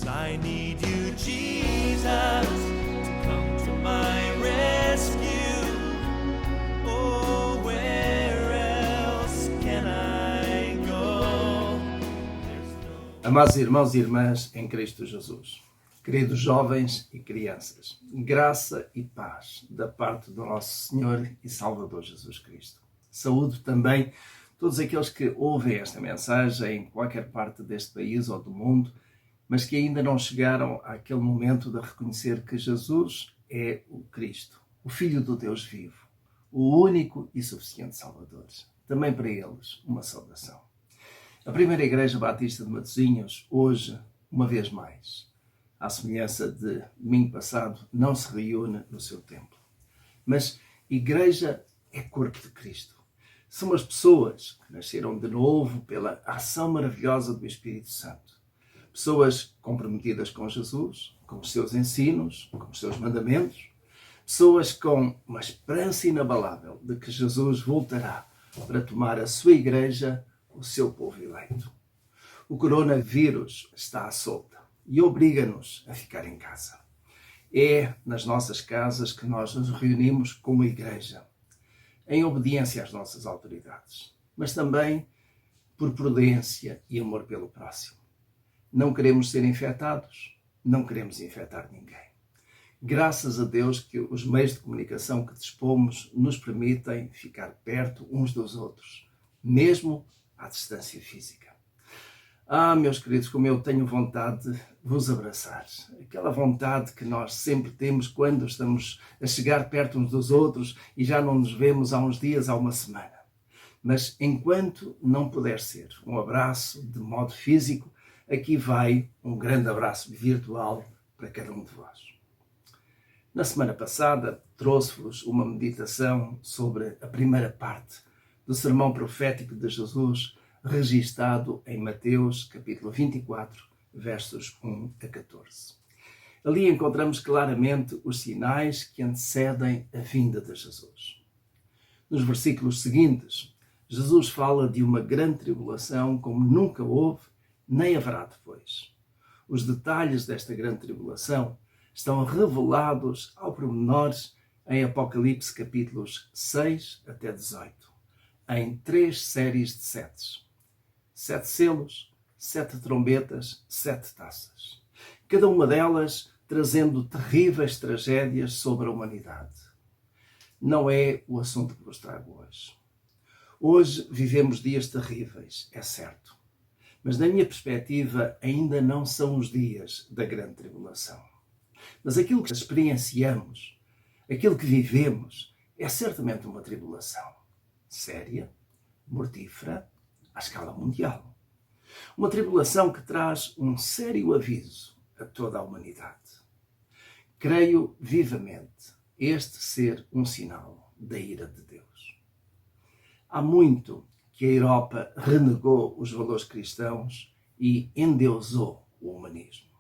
I need you, Jesus, to come to my rescue. Oh, where else can I go? Amados irmãos e irmãs em Cristo Jesus, queridos jovens e crianças, graça e paz da parte do nosso Senhor e Salvador Jesus Cristo. Saúdo também todos aqueles que ouvem esta mensagem em qualquer parte deste país ou do mundo, mas que ainda não chegaram àquele momento de reconhecer que Jesus é o Cristo, o Filho do Deus vivo, o único e suficiente Salvador. Também para eles, uma saudação. A primeira Igreja Batista de Matosinhos, hoje, uma vez mais, à semelhança de domingo passado, não se reúne no seu templo. Mas Igreja é corpo de Cristo. São as pessoas que nasceram de novo pela ação maravilhosa do Espírito Santo. Pessoas comprometidas com Jesus, com os seus ensinos, com os seus mandamentos. Pessoas com uma esperança inabalável de que Jesus voltará para tomar a sua igreja, o seu povo eleito. O coronavírus está à solta e obriga-nos a ficar em casa. É nas nossas casas que nós nos reunimos como igreja, em obediência às nossas autoridades, mas também por prudência e amor pelo próximo. Não queremos ser infectados, não queremos infectar ninguém. Graças a Deus que os meios de comunicação que dispomos nos permitem ficar perto uns dos outros, mesmo à distância física. Meus queridos, como eu tenho vontade de vos abraçar. Aquela vontade que nós sempre temos quando estamos a chegar perto uns dos outros e já não nos vemos há uns dias, há uma semana. Mas enquanto não puder ser um abraço de modo físico, aqui vai um grande abraço virtual para cada um de vós. Na semana passada trouxe-vos uma meditação sobre a primeira parte do sermão profético de Jesus, registado em Mateus, capítulo 24, versos 1 a 14. Ali encontramos claramente os sinais que antecedem a vinda de Jesus. Nos versículos seguintes, Jesus fala de uma grande tribulação como nunca houve, nem haverá depois. Os detalhes desta grande tribulação estão revelados ao pormenor em Apocalipse capítulos 6 até 18, em 3 séries de setes. 7 selos, 7 trombetas, 7 taças. Cada uma delas trazendo terríveis tragédias sobre a humanidade. Não é o assunto que vos trago hoje. Hoje vivemos dias terríveis, é certo. Mas, da minha perspectiva, ainda não são os dias da grande tribulação. Mas aquilo que experienciamos, aquilo que vivemos, é certamente uma tribulação séria, mortífera, à escala mundial. Uma tribulação que traz um sério aviso a toda a humanidade. Creio vivamente este ser um sinal da ira de Deus. Há muito que a Europa renegou os valores cristãos e endeusou o humanismo.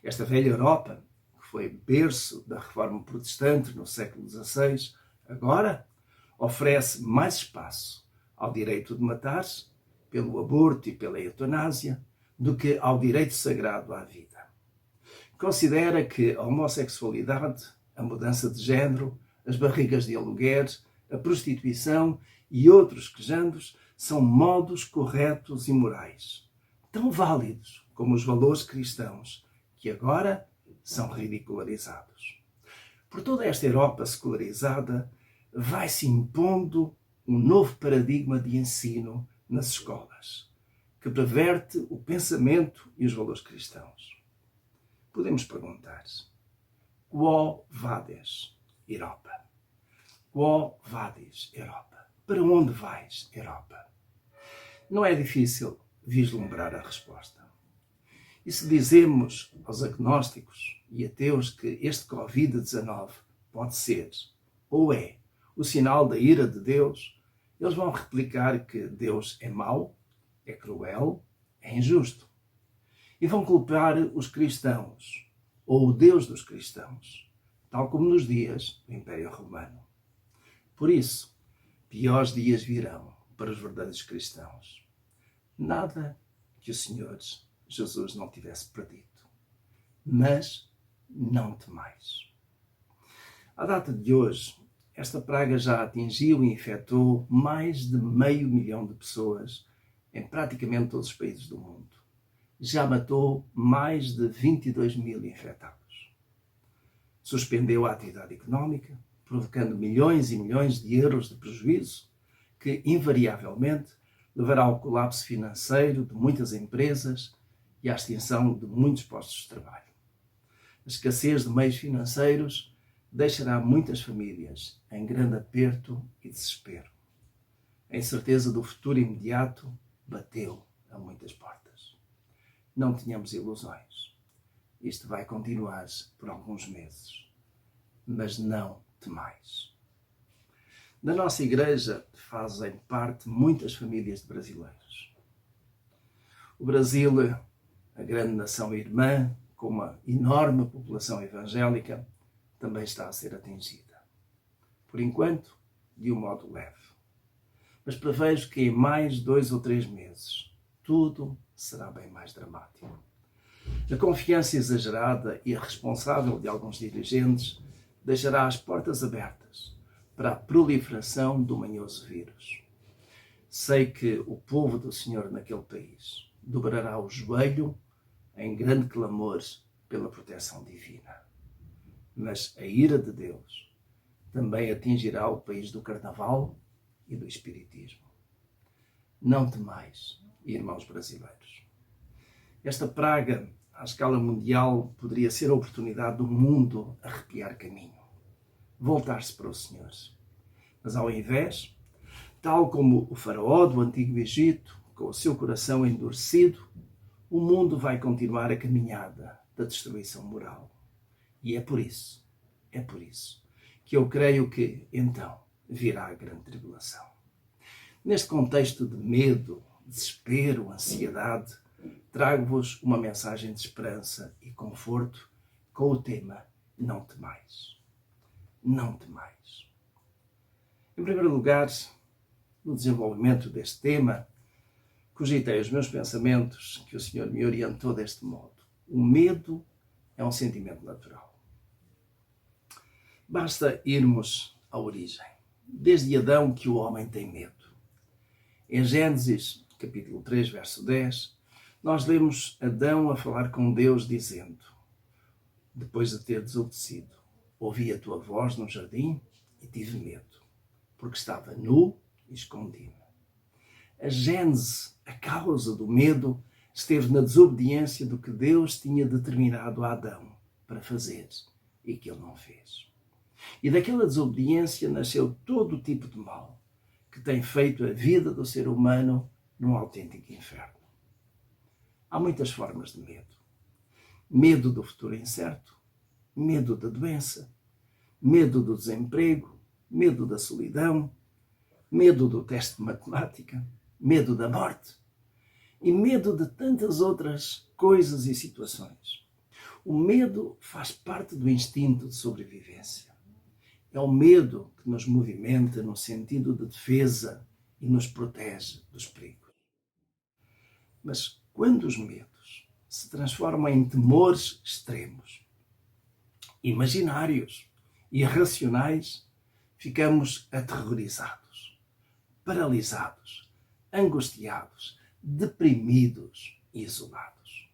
Esta velha Europa, que foi berço da reforma protestante no século XVI, agora oferece mais espaço ao direito de matar, pelo aborto e pela eutanásia, do que ao direito sagrado à vida. Considera que a homossexualidade, a mudança de género, as barrigas de aluguer, a prostituição e outros quejandos são modos corretos e morais, tão válidos como os valores cristãos, que agora são ridicularizados. Por toda esta Europa secularizada, vai-se impondo um novo paradigma de ensino nas escolas, que perverte o pensamento e os valores cristãos. Podemos perguntar: quo vadis, Europa? Quo vadis, Europa? Para onde vais, Europa? Não é difícil vislumbrar a resposta. E se dizemos aos agnósticos e ateus que este Covid-19 pode ser, ou é, o sinal da ira de Deus, eles vão replicar que Deus é mau, é cruel, é injusto. E vão culpar os cristãos, ou o Deus dos cristãos, tal como nos dias do Império Romano. Por isso, piores dias virão para os verdadeiros cristãos. Nada que o Senhor Jesus não tivesse predito. mas não temais. À data de hoje, esta praga já atingiu e infectou mais de 500 mil de pessoas em praticamente todos os países do mundo. Já matou mais de 22 mil infectados. Suspendeu a atividade económica, provocando milhões e milhões de euros de prejuízo, que invariavelmente levará ao colapso financeiro de muitas empresas e à extinção de muitos postos de trabalho. A escassez de meios financeiros deixará muitas famílias em grande aperto e desespero. A incerteza do futuro imediato bateu a muitas portas. Não tenhamos ilusões. Isto vai continuar por alguns meses. Mas não temais. Da nossa igreja fazem parte muitas famílias de brasileiros. O Brasil, a grande nação irmã, com uma enorme população evangélica, também está a ser atingida. Por enquanto, de um modo leve. Mas prevejo que em mais 2 ou 3 meses, tudo será bem mais dramático. A confiança exagerada e irresponsável de alguns dirigentes deixará as portas abertas para a proliferação do manhoso vírus. Sei que o povo do Senhor naquele país dobrará o joelho em grande clamor pela proteção divina. Mas a ira de Deus também atingirá o país do carnaval e do espiritismo. Não temais, irmãos brasileiros. Esta praga, à escala mundial, poderia ser a oportunidade do mundo arrepiar caminho, voltar-se para o Senhor. Mas ao invés, tal como o faraó do Antigo Egito, com o seu coração endurecido, o mundo vai continuar a caminhada da destruição moral. E é por isso que eu creio que, então, virá a grande tribulação. Neste contexto de medo, desespero, ansiedade, trago-vos uma mensagem de esperança e conforto com o tema Não temais. Não temais. Em primeiro lugar, no desenvolvimento deste tema, cogitei os meus pensamentos que o Senhor me orientou deste modo. O medo é um sentimento natural. Basta irmos à origem. Desde Adão que o homem tem medo. Em Gênesis, capítulo 3, verso 10, nós lemos Adão a falar com Deus dizendo, depois de ter desobedecido, ouvi a tua voz no jardim e tive medo, porque estava nu e escondi-me. A gênese, a causa do medo, esteve na desobediência do que Deus tinha determinado a Adão para fazer e que ele não fez. E daquela desobediência nasceu todo o tipo de mal que tem feito a vida do ser humano num autêntico inferno. Há muitas formas de medo. Medo do futuro incerto, medo da doença, medo do desemprego, medo da solidão, medo do teste de matemática, medo da morte e medo de tantas outras coisas e situações. O medo faz parte do instinto de sobrevivência. É o medo que nos movimenta no sentido de defesa e nos protege dos perigos. Mas quando os medos se transformam em temores extremos, imaginários e irracionais, ficamos aterrorizados, paralisados, angustiados, deprimidos e isolados.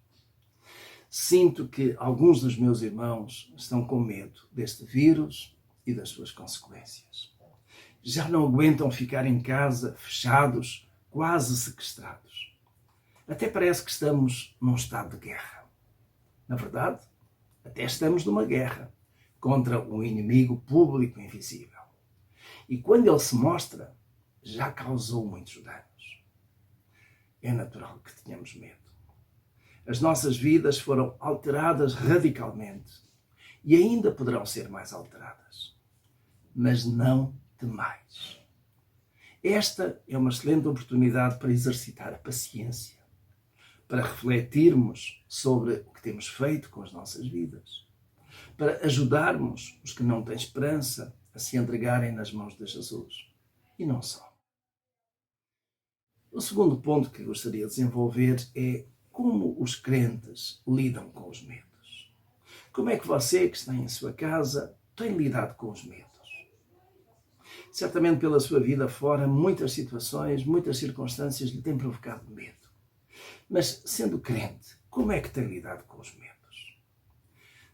Sinto que alguns dos meus irmãos estão com medo deste vírus e das suas consequências. Já não aguentam ficar em casa, fechados, quase sequestrados. Até parece que estamos num estado de guerra. Na verdade, até estamos numa guerra contra um inimigo público invisível. E quando ele se mostra, já causou muitos danos. É natural que tenhamos medo. As nossas vidas foram alteradas radicalmente e ainda poderão ser mais alteradas. Mas não temais. Esta é uma excelente oportunidade para exercitar a paciência, para refletirmos sobre o que temos feito com as nossas vidas, para ajudarmos os que não têm esperança a se entregarem nas mãos de Jesus. E não só. O segundo ponto que gostaria de desenvolver é como os crentes lidam com os medos. Como é que você, que está em sua casa, tem lidado com os medos? Certamente pela sua vida fora, muitas situações, muitas circunstâncias lhe têm provocado medo. Mas, sendo crente, como é que tem lidado com os medos?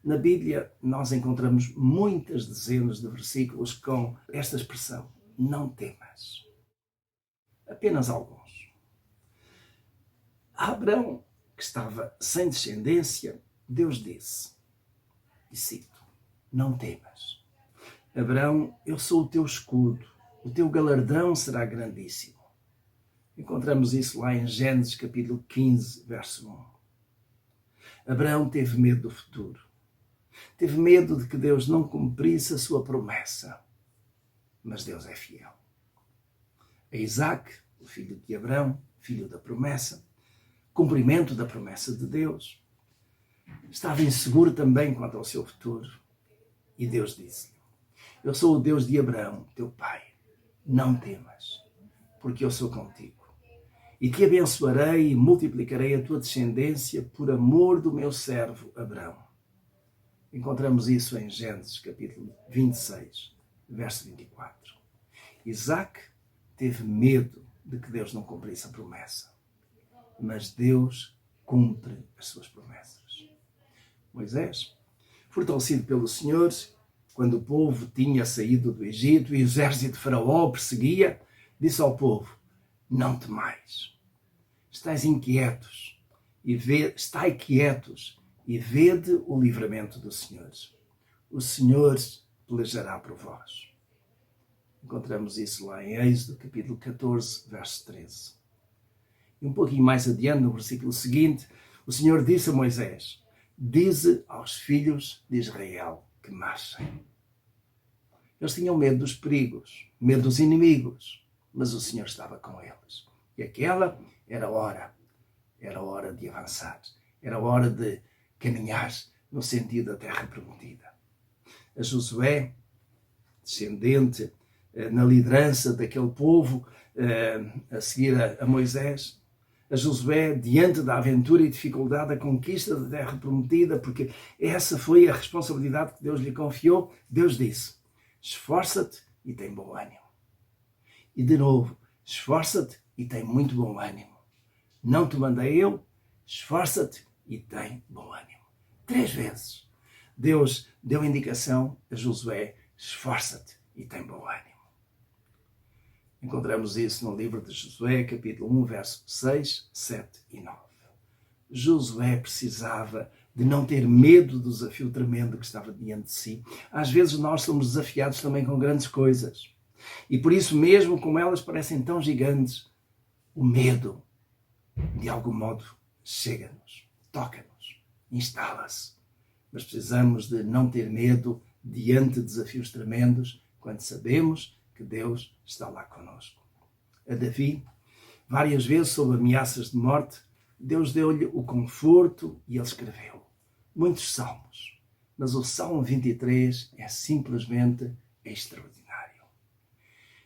Na Bíblia, nós encontramos muitas dezenas de versículos com esta expressão: não temas. Apenas alguns. A Abrão, que estava sem descendência, Deus disse, e cito, não temas. Abrão, eu sou o teu escudo, o teu galardão será grandíssimo. Encontramos isso lá em Gênesis capítulo 15, verso 1. Abraão teve medo do futuro. Teve medo de que Deus não cumprisse a sua promessa. Mas Deus é fiel. A Isaac, o filho de Abraão, filho da promessa, cumprimento da promessa de Deus, estava inseguro também quanto ao seu futuro. E Deus disse-lhe, eu sou o Deus de Abraão, teu pai. Não temas, porque eu sou contigo. E te abençoarei e multiplicarei a tua descendência por amor do meu servo Abraão. Encontramos isso em Gênesis capítulo 26, verso 24. Isaac teve medo de que Deus não cumprisse a promessa. Mas Deus cumpre as suas promessas. Moisés, fortalecido pelo Senhor, quando o povo tinha saído do Egito e o exército de Faraó perseguia, disse ao povo, não temais, estai quietos e vede o livramento do Senhor. O Senhor pelejará por vós. Encontramos isso lá em Êxodo, capítulo 14, verso 13. E um pouquinho mais adiante, no versículo seguinte, o Senhor disse a Moisés, dize aos filhos de Israel que marchem. Eles tinham medo dos perigos, medo dos inimigos, mas o Senhor estava com eles. E aquela era a hora de avançar, era a hora de caminhar no sentido da terra prometida. A Josué, descendente na liderança daquele povo, a seguir a Moisés, a Josué, diante da aventura e dificuldade da conquista da terra prometida, porque essa foi a responsabilidade que Deus lhe confiou, Deus disse, esforça-te e tem bom ânimo. E de novo, esforça-te e tem muito bom ânimo. Não te mandei eu, esforça-te e tem bom ânimo. 3 vezes. Deus deu indicação a Josué, esforça-te e tem bom ânimo. Encontramos isso no livro de Josué, capítulo 1, versos 6, 7 e 9. Josué precisava de não ter medo do desafio tremendo que estava diante de si. Às vezes nós somos desafiados também com grandes coisas. E por isso mesmo, como elas parecem tão gigantes, o medo, de algum modo, chega-nos, toca-nos, instala-se. Mas precisamos de não ter medo diante de desafios tremendos, quando sabemos que Deus está lá conosco. A Davi, várias vezes sob ameaças de morte, Deus deu-lhe o conforto e ele escreveu muitos salmos. Mas o Salmo 23 é simplesmente extraordinário.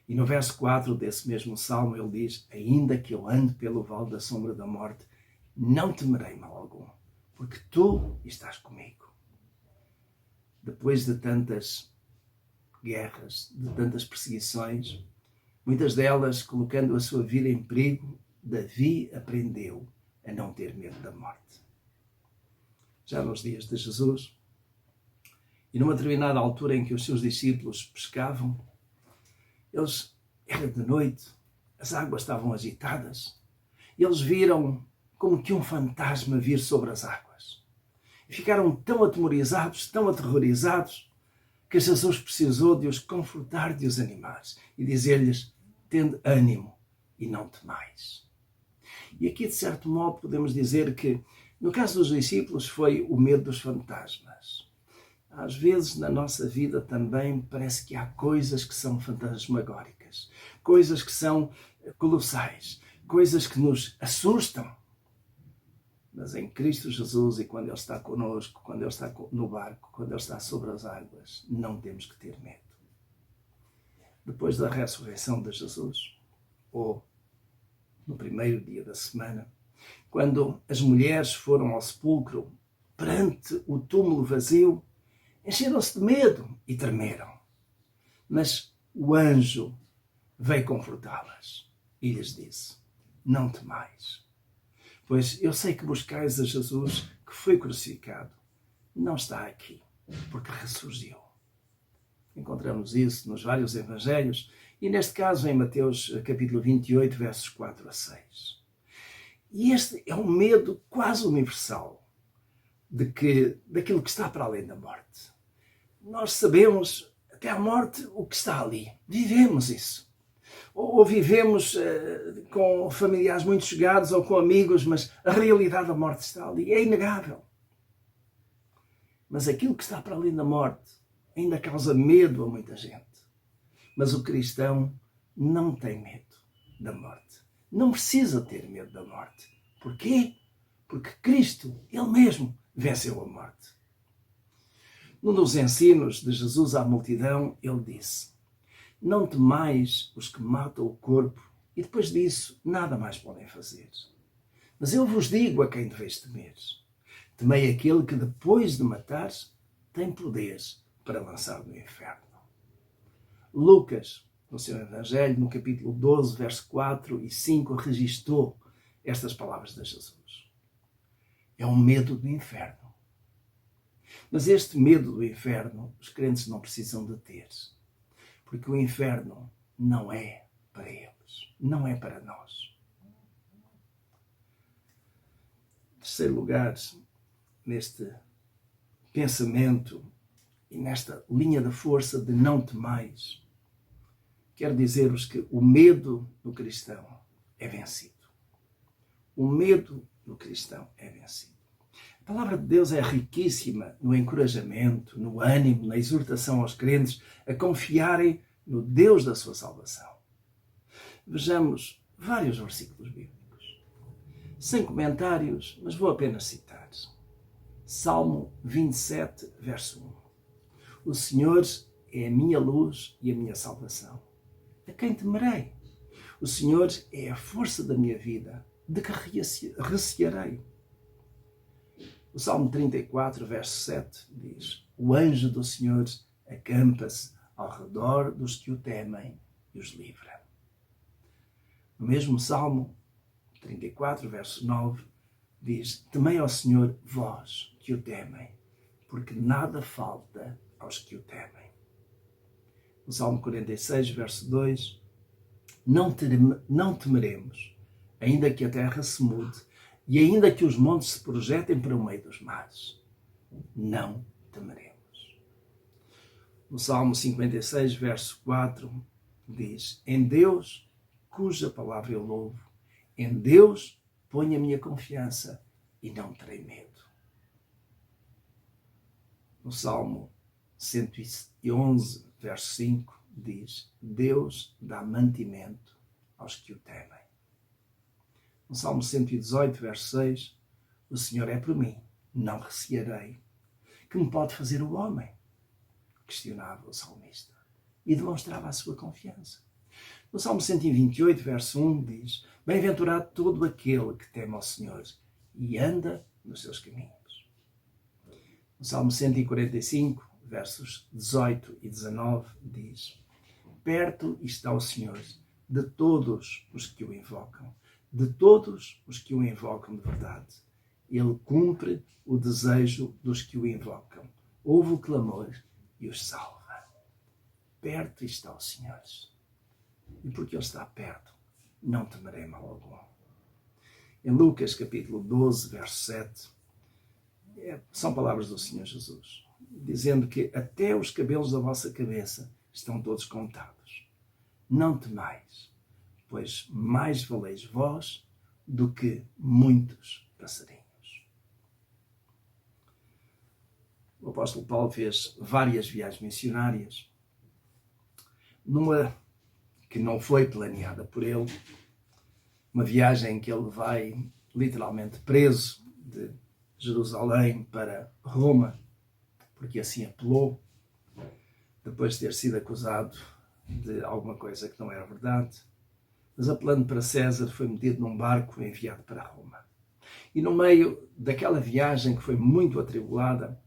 E no verso 4 desse mesmo salmo ele diz, ainda que eu ande pelo vale da sombra da morte, não temerei mal algum, porque tu estás comigo. Depois de tantas guerras, de tantas perseguições, muitas delas colocando a sua vida em perigo, Davi aprendeu a não ter medo da morte. Já nos dias de Jesus, e numa determinada altura em que os seus discípulos pescavam, era de noite, as águas estavam agitadas, e eles viram como que um fantasma vir sobre as águas. E ficaram tão atemorizados, tão aterrorizados, que Jesus precisou de os confortar, de os animar e dizer-lhes, tende ânimo e não temais. E aqui, de certo modo, podemos dizer que, no caso dos discípulos, foi o medo dos fantasmas. Às vezes, na nossa vida também, parece que há coisas que são fantasmagóricas, coisas que são colossais, coisas que nos assustam. Mas em Cristo Jesus, e quando Ele está conosco, quando Ele está no barco, quando Ele está sobre as águas, não temos que ter medo. Depois da ressurreição de Jesus, ou no primeiro dia da semana, quando as mulheres foram ao sepulcro perante o túmulo vazio, encheram-se de medo e tremeram. Mas o anjo veio confortá-las e lhes disse: não temais, pois eu sei que buscais a Jesus que foi crucificado. Não está aqui, porque ressurgiu. Encontramos isso nos vários evangelhos e neste caso em Mateus capítulo 28, versos 4 a 6. E este é um medo quase universal daquilo que está para além da morte. Nós sabemos até à morte o que está ali. Vivemos isso. Ou vivemos com familiares muito chegados ou com amigos, mas a realidade da morte está ali. É inegável. Mas aquilo que está para além da morte ainda causa medo a muita gente. Mas o cristão não tem medo da morte. Não precisa ter medo da morte. Porquê? Porque Cristo, Ele mesmo, venceu a morte. Num dos ensinos de Jesus à multidão, Ele disse: não temais os que matam o corpo e depois disso nada mais podem fazer. Mas eu vos digo a quem deveis temer. Temei aquele que depois de matar tem poder para lançar no inferno. Lucas, no seu Evangelho, no capítulo 12, verso 4 e 5, registou estas palavras de Jesus. É um medo do inferno. Mas este medo do inferno, os crentes não precisam de ter. Porque o inferno não é para eles, não é para nós. Em terceiro lugar, neste pensamento e nesta linha de força de não temais, quero dizer-vos que o medo do cristão é vencido. O medo do cristão é vencido. A palavra de Deus é riquíssima no encorajamento, no ânimo, na exortação aos crentes a confiarem no Deus da sua salvação. Vejamos vários versículos bíblicos. Sem comentários, mas vou apenas citar. Salmo 27, verso 1. O Senhor é a minha luz e a minha salvação. A quem temerei? O Senhor é a força da minha vida. De que recearei? O Salmo 34, verso 7 diz: o anjo do Senhor acampa-se ao redor dos que o temem e os livra. No mesmo Salmo 34, verso 9, diz: temei ao Senhor vós que o temem, porque nada falta aos que o temem. No Salmo 46, verso 2, não temeremos, ainda que a terra se mude, e ainda que os montes se projetem para o meio dos mares. Não temeremos. No Salmo 56, verso 4, diz: em Deus, cuja palavra eu louvo, em Deus ponho a minha confiança e não terei medo. No Salmo 111, verso 5, diz: Deus dá mantimento aos que o temem. No Salmo 118, verso 6, o Senhor é por mim, não recearei. Que me pode fazer o homem? Questionava o salmista e demonstrava a sua confiança. No Salmo 128, verso 1, diz: bem-aventurado todo aquele que teme ao Senhor e anda nos seus caminhos. No Salmo 145, versos 18 e 19, diz: perto está o Senhor de todos os que o invocam, de todos os que o invocam de verdade. Ele cumpre o desejo dos que o invocam, ouve o clamor e os salva. Perto está o Senhor. E porque Ele está perto, não temerei mal algum. Em Lucas capítulo 12, verso 7, são palavras do Senhor Jesus, dizendo que até os cabelos da vossa cabeça estão todos contados. Não temais, pois mais valeis vós do que muitos passarinhos. O apóstolo Paulo fez várias viagens missionárias. Numa que não foi planeada por ele, uma viagem em que ele vai literalmente preso de Jerusalém para Roma, porque assim apelou, depois de ter sido acusado de alguma coisa que não era verdade. Mas apelando para César, foi metido num barco e enviado para Roma. E no meio daquela viagem que foi muito atribulada,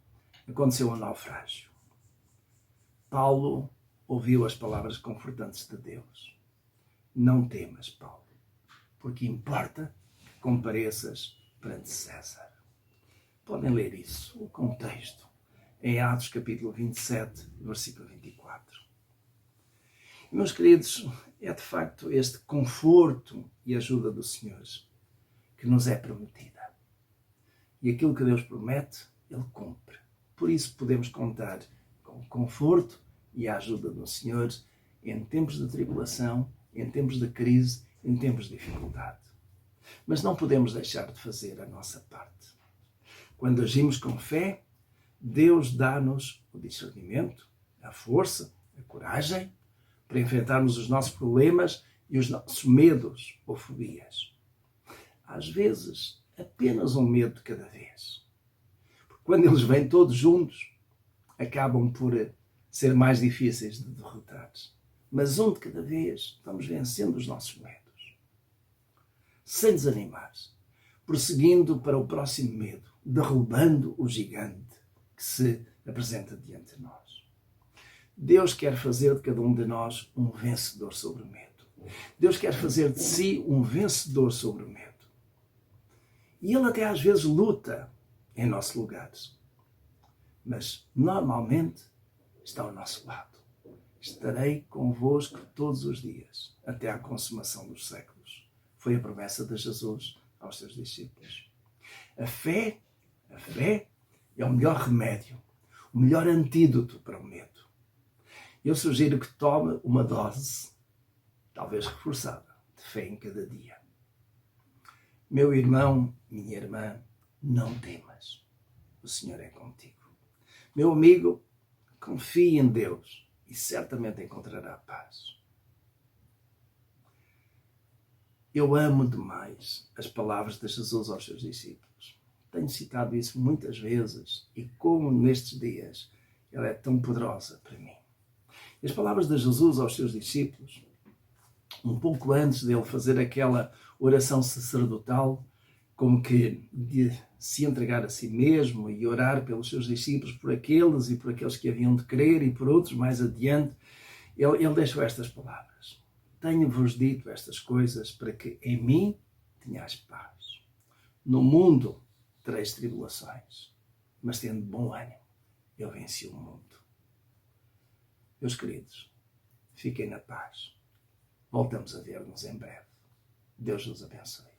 aconteceu um naufrágio. Paulo ouviu as palavras confortantes de Deus. Não temas, Paulo, porque importa que compareças perante César. Podem ler isso, o contexto, em Atos capítulo 27, versículo 24. E, meus queridos, é de facto este conforto e ajuda do Senhor que nos é prometida. E aquilo que Deus promete, Ele cumpre. Por isso podemos contar com o conforto e a ajuda do Senhor em tempos de tribulação, em tempos de crise, em tempos de dificuldade. Mas não podemos deixar de fazer a nossa parte. Quando agimos com fé, Deus dá-nos o discernimento, a força, a coragem para enfrentarmos os nossos problemas e os nossos medos ou fobias. Às vezes, apenas um medo de cada vez. Porque quando eles vêm todos juntos, acabam por ser mais difíceis de derrotar. Mas um de cada vez, vamos vencendo os nossos medos. Sem desanimar, prosseguindo para o próximo medo, derrubando o gigante que se apresenta diante de nós. Deus quer fazer de cada um de nós um vencedor sobre o medo. Deus quer fazer de si um vencedor sobre o medo. E Ele até às vezes luta em nosso lugar. Mas normalmente está ao nosso lado. Estarei convosco todos os dias, até à consumação dos séculos. Foi a promessa de Jesus aos seus discípulos. A fé é o melhor remédio, o melhor antídoto para o medo. Eu sugiro que tome uma dose, talvez reforçada, de fé em cada dia. Meu irmão, minha irmã, não temas. O Senhor é contigo. Meu amigo, confie em Deus e certamente encontrará paz. Eu amo demais as palavras de Jesus aos seus discípulos. Tenho citado isso muitas vezes e como nestes dias ela é tão poderosa para mim. E as palavras de Jesus aos seus discípulos, um pouco antes dele fazer aquela oração sacerdotal, como que de se entregar a si mesmo e orar pelos seus discípulos, por aqueles e por aqueles que haviam de crer e por outros mais adiante, ele deixou estas palavras. Tenho-vos dito estas coisas para que em mim tenhais paz. No mundo tereis tribulações, mas tendo bom ânimo, eu venci o mundo. Meus queridos, fiquem na paz. Voltamos a ver-nos em breve. Deus nos abençoe.